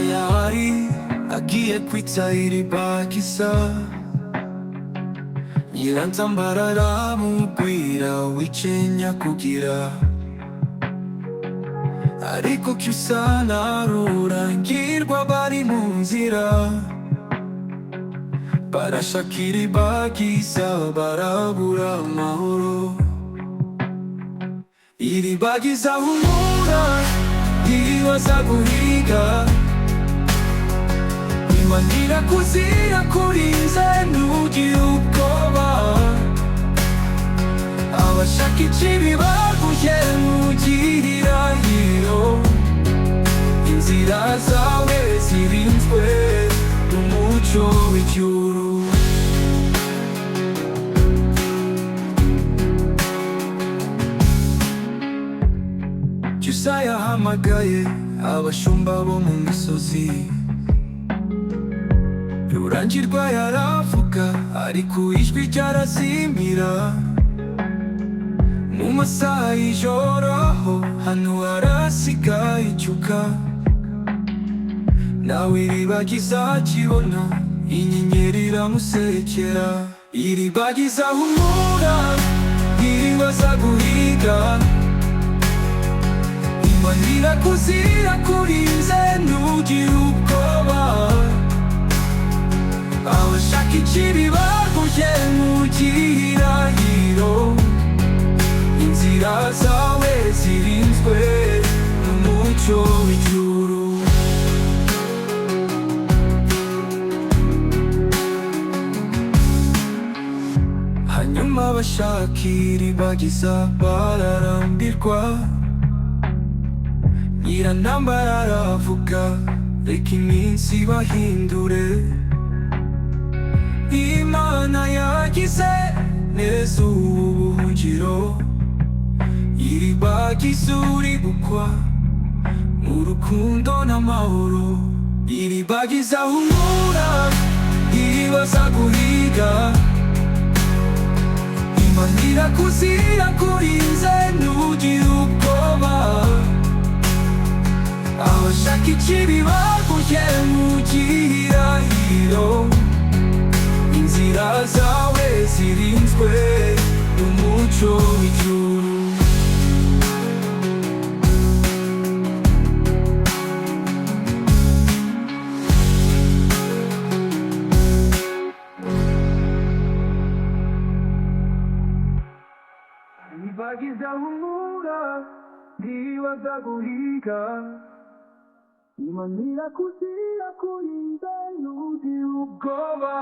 tayari, agiye kwita iribagiza. Nyirantambarara mubwira wicenya kugira, ariko kyusa narurangirwa bari mu nzira. Barashaka iribagiza barabura amahoro. Iribagiza humura ntiribaza guhiga, imanira kuzira kurinze ntugire ubwoba. Abashaka ikibi baguye ntugirira hiro, inzira zawe zirinzwe n'umucyo w'ijuru. Cyusa yahamagaye abashumba bo mu misozi, Rurangirwa yaravuga ariko ijwi ryarazimira. Mu masaha y'ijoro hano harasigaye icyuka, nawe iribagiza kibona inyenyeri iramusekera. Iribagiza humura ntiribaza guhiga, imanira kuzira kurinze ntugire ubwoba. Abashaka ikibi baguye ntugirira hiro, inzira zawe zirinzwe n'umucyo w'ijuru. Hanyuma abashaka iribagiza bararambirwa. Nyirantambara aravuga reka iminsi bahindure. Imana yagize neza ubuhungiro, iribagiza uribukwa mu rukundo n'amahoro. Iribagiza humura ntiribaza guhiga, imanira kuzira kurinze ntugire ubwoba. Abashaka ikibi baguye ntugirira hiro, inzira zawe zirinzwe n'umucyo w'ijuru. Iribagiza humura ntiribaza guhiga, imanira kuzira kurinze ntugire ubwoba.